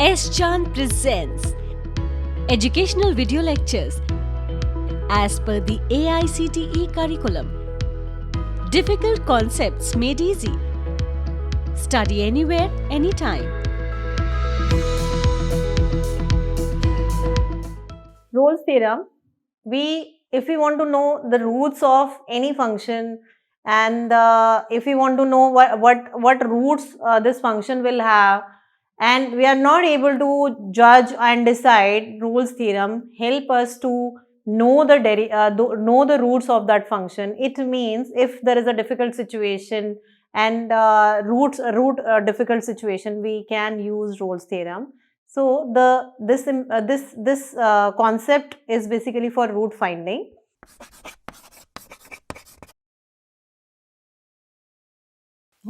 S. Chand presents educational video lectures as per the AICTE curriculum. Difficult concepts made easy. Study anywhere, anytime. Rolle's theorem, if we want to know the roots of any function and if we want to know what roots this function will have, and we are not able to judge and decide, Rolle's theorem help us to know the roots of that function. It means if there is a difficult situation and root difficult situation, we can use Rolle's theorem. So this concept is basically for root finding.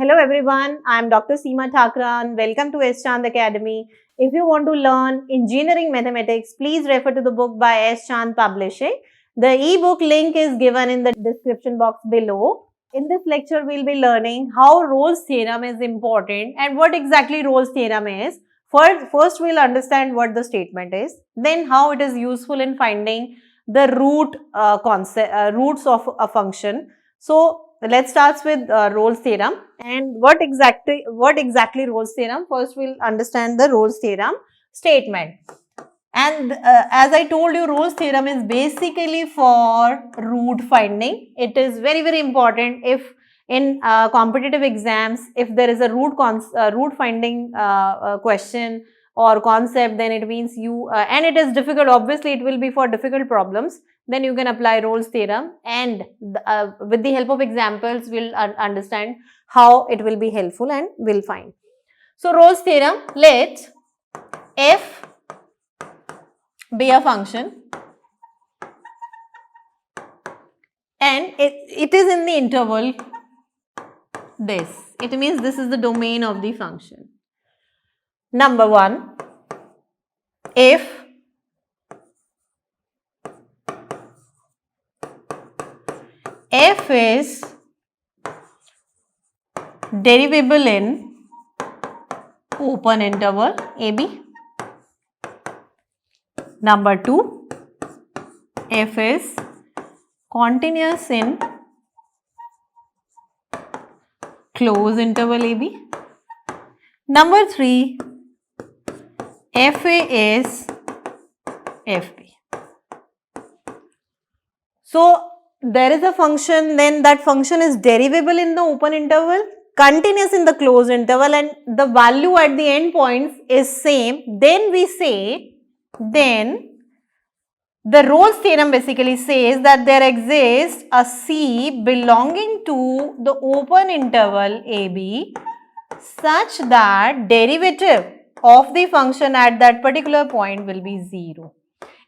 Hello everyone, I am Dr. Seema Thakran. Welcome to S. Chand Academy. If you want to learn engineering mathematics, please refer to the book by S. Chand Publishing. The ebook link is given in the description box below. In this lecture, we will be learning how Rolle's theorem is important and what exactly Rolle's theorem is. First, we will understand what the statement is, then how it is useful in finding the roots of a function. So, let's start with Rolle's theorem. And what exactly Rolle's theorem? First, we'll understand the Rolle's theorem statement. And as I told you, Rolle's theorem is basically for root finding. It is very, very important if in competitive exams, if there is a root finding question or concept, then it means you, and it is difficult, obviously it will be for difficult problems, then you can apply Rolle's theorem, and with the help of examples, we'll understand how it will be helpful and we'll find. So, Rolle's theorem, let f be a function and it is in the interval this. It means this is the domain of the function. Number 1, if f is derivable in open interval AB. Number 2, f is continuous in closed interval AB. Number 3, fa is fb. So, there is a function, then that function is derivable in the open interval, continuous in the closed interval, and the value at the end points is same. Then we say, then the Rolle's theorem basically says that there exists a C belonging to the open interval AB such that derivative of the function at that particular point will be 0.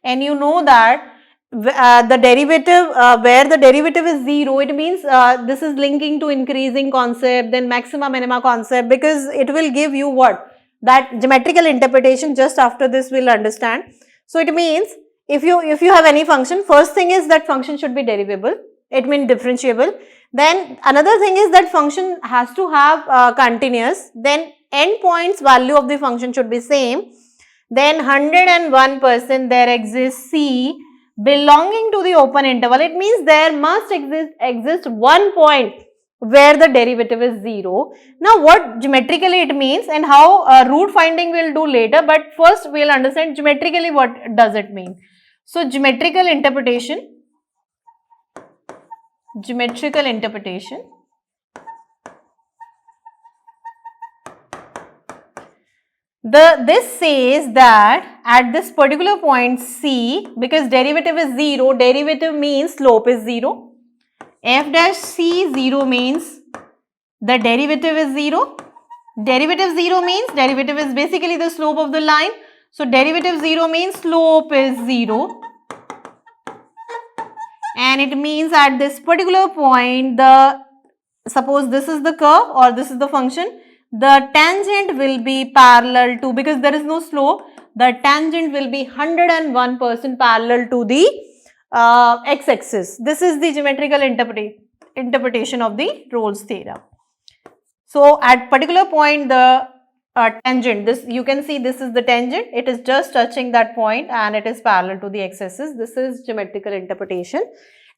And you know that the derivative, where the derivative is 0, it means this is linking to increasing concept, then maxima minima concept, because it will give you what? That geometrical interpretation. Just after this we will understand. So, it means if you have any function, first thing is that function should be derivable, it means differentiable. Then another thing is that function has to have continuous, then endpoints value of the function should be same. Then 101% there exists C belonging to the open interval. It means there must exist one point where the derivative is 0. Now, what geometrically it means and how root finding we will do later, but first we will understand geometrically what does it mean. So, geometrical interpretation. This says that at this particular point C, because derivative is 0, derivative means slope is 0. F dash C 0 means the derivative is 0. Derivative 0 means derivative is basically the slope of the line. So, derivative 0 means slope is 0. And it means at this particular point, suppose this is the curve or this is the function, the tangent will be parallel to, because there is no slope, the tangent will be 101% parallel to the x-axis. This is the geometrical interpretation of the Rolle's theorem. So, at particular point, the tangent. This, you can see, this is the tangent. It is just touching that point and it is parallel to the x-axis. This is geometrical interpretation,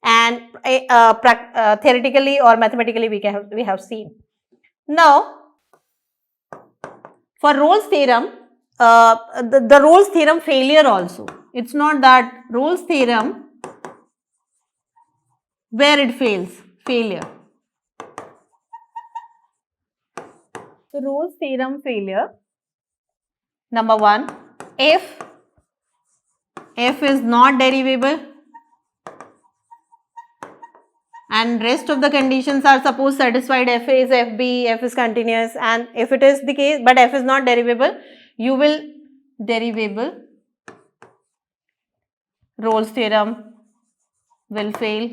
and theoretically or mathematically we have seen. Now, for Rolle's theorem, the Rolle's theorem failure also. It's not that Rolle's theorem where it fails, failure. So Rolle's theorem failure. Number one, if f is not derivable and rest of the conditions are suppose satisfied, f is fb, f is continuous, and if it is the case but f is not derivable, you will derivable, Rolle's theorem will fail.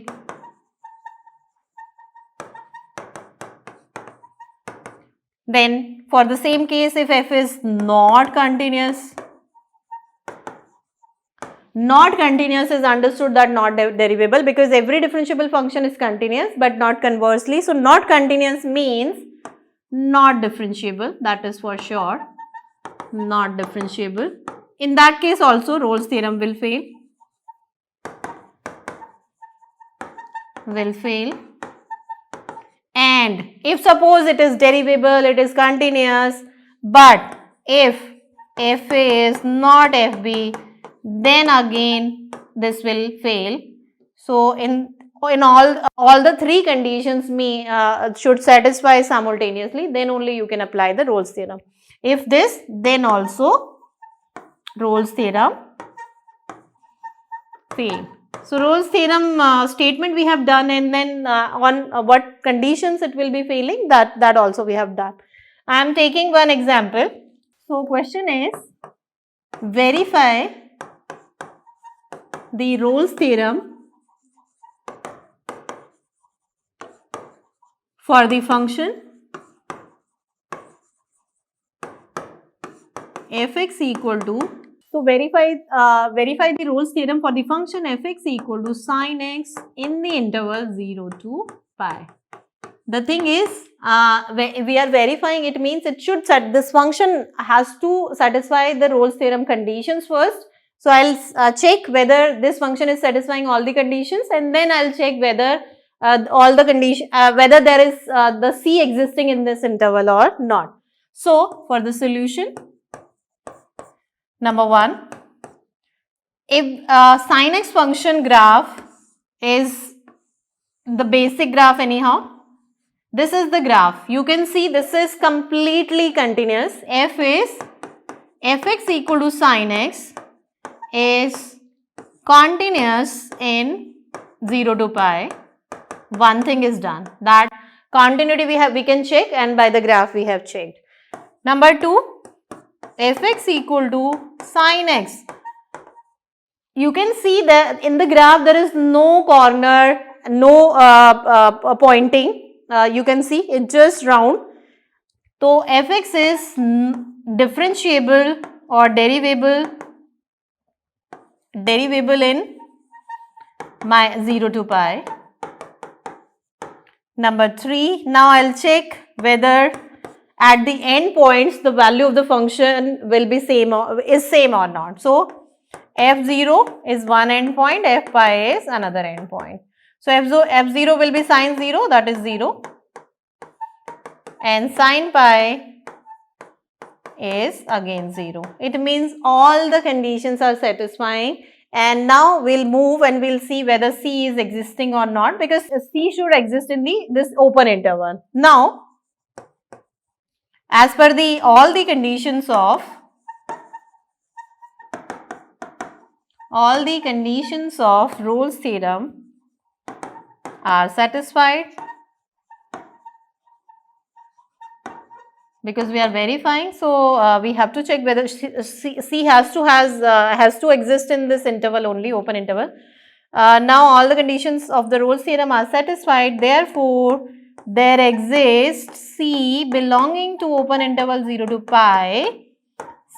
Then for the same case, if f is not continuous, not continuous is understood that not derivable, because every differentiable function is continuous but not conversely. So not continuous means not differentiable, that is for sure, not differentiable. In that case also Rolle's theorem will fail. And if suppose it is derivable, it is continuous, but if f is not fb, then again this will fail. So in all the three conditions should satisfy simultaneously, then only you can apply the Rolle's theorem. If this, then also Rolle's theorem fail. So Rolle's theorem statement we have done, and then on what conditions it will be failing, that also we have done. I am taking one example. So question is, verify the Rolle's theorem for the function fx equal to, so verify the Rolle's theorem for the function fx equal to sin x in the interval 0 to pi. The thing is, we are verifying, it means it should this function has to satisfy the Rolle's theorem conditions first. So I'll check whether this function is satisfying all the conditions, and then I'll check whether all the condition whether there is the c existing in this interval or not. So for the solution, number one, if sin x function graph is the basic graph anyhow, this is the graph. You can see this is completely continuous. F is fx equal to sin x is continuous in 0 to pi. One thing is done, that continuity we can check, and by the graph we have checked. Number two, fx equal to sin x. You can see that in the graph there is no corner, no pointing. You can see it's just round. So fx is differentiable or derivable in 0 to pi. Number three, now I'll check whether at the end points the value of the function will be same or not. So f0 is one end point, f pi is another end point. So f0 will be sin 0, that is 0, and sin pi is again 0. It means all the conditions are satisfying, and now we'll move and we'll see whether c is existing or not, because c should exist in this open interval. Now, as per all the conditions of Rolle's theorem are satisfied, because we are verifying, so we have to check whether c has to exist in this interval only, open interval. Now all the conditions of the Rolle's theorem are satisfied, therefore there exists c belonging to open interval 0 to pi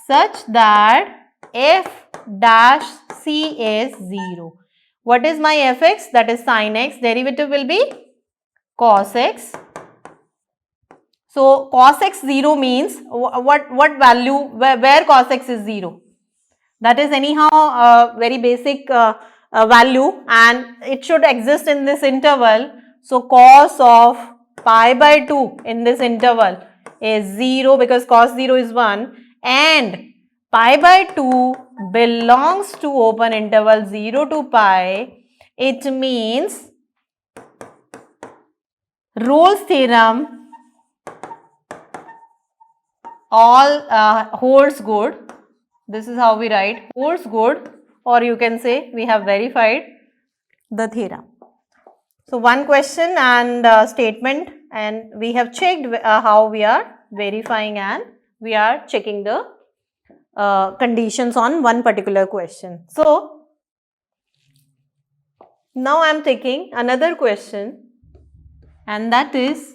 such that f dash c is 0. What is my fx? That is sin x. Derivative will be cos x. So cos x 0 means what value, where cos x is 0. That is anyhow a very basic value, and it should exist in this interval. So cos of pi by 2 in this interval is 0 because cos 0 is 1, and pi by 2 belongs to open interval 0 to pi. It means Rolle's theorem all holds good. This is how we write, holds good, or you can say we have verified the theorem. So one question and statement, and we have checked how we are verifying, and we are checking the conditions on one particular question. So now I am taking another question, and that is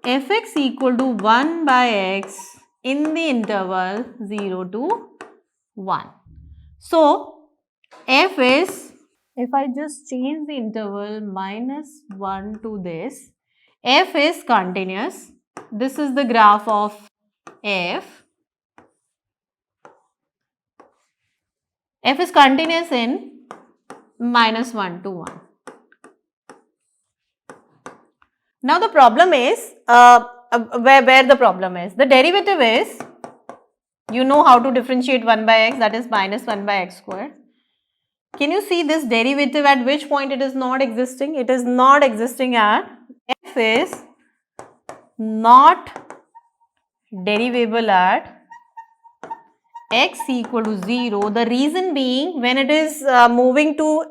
fx equal to 1 by x in the interval 0 to 1. So f is, if I just change the interval minus 1 to this, f is continuous. This is the graph of f. F is continuous in minus 1 to 1. Now the problem is, where the problem is, the derivative is, you know how to differentiate 1 by x, that is minus 1 by x square. Can you see this derivative at which point it is not existing? It is not existing at, f is not derivable at x equal to 0. The reason being, when it is moving to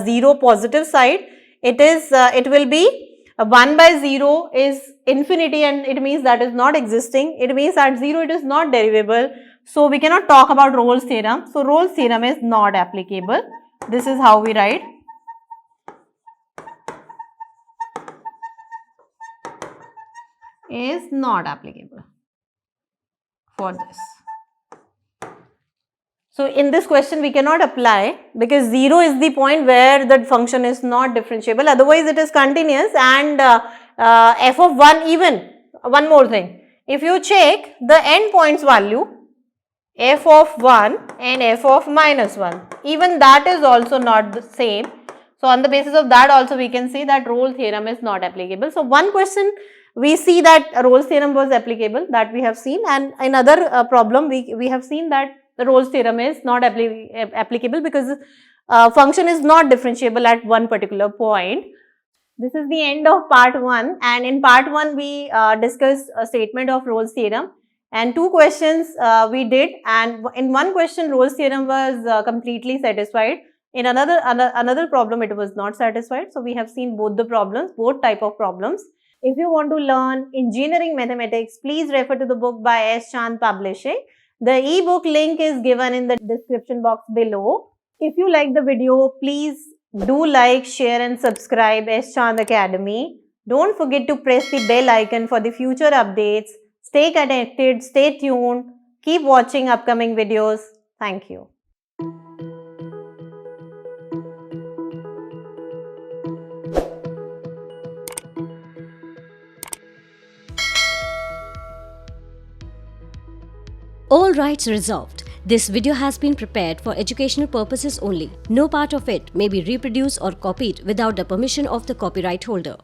0 positive side, it will be 1 by 0 is infinity, and it means that is not existing. It means at 0 it is not derivable. So we cannot talk about Rolle's theorem. So Rolle's theorem is not applicable. This is how we write. Is not applicable for this. So in this question we cannot apply, because 0 is the point where the function is not differentiable, otherwise it is continuous, and f of 1 even. One more thing, if you check the endpoints value, f of 1 and f of minus 1, even that is also not the same. So on the basis of that also we can say that Rolle's theorem is not applicable. So one question we see that Rolle's theorem was applicable, that we have seen, and another problem we have seen that the Rolle's theorem is not applicable because function is not differentiable at one particular point. This is the end of part 1, and in part 1 we discussed a statement of Rolle's theorem, and 2 questions we did, and in one question Rolle's theorem was completely satisfied. In another problem it was not satisfied. So we have seen both the problems, both type of problems. If you want to learn engineering mathematics, please refer to the book by S. Chand Publishing. The ebook link is given in the description box below. If you like the video, please do like, share and subscribe S. Chand Academy. Don't forget to press the bell icon for the future updates. Stay connected, stay tuned, keep watching upcoming videos. Thank you. All rights reserved. This video has been prepared for educational purposes only. No part of it may be reproduced or copied without the permission of the copyright holder.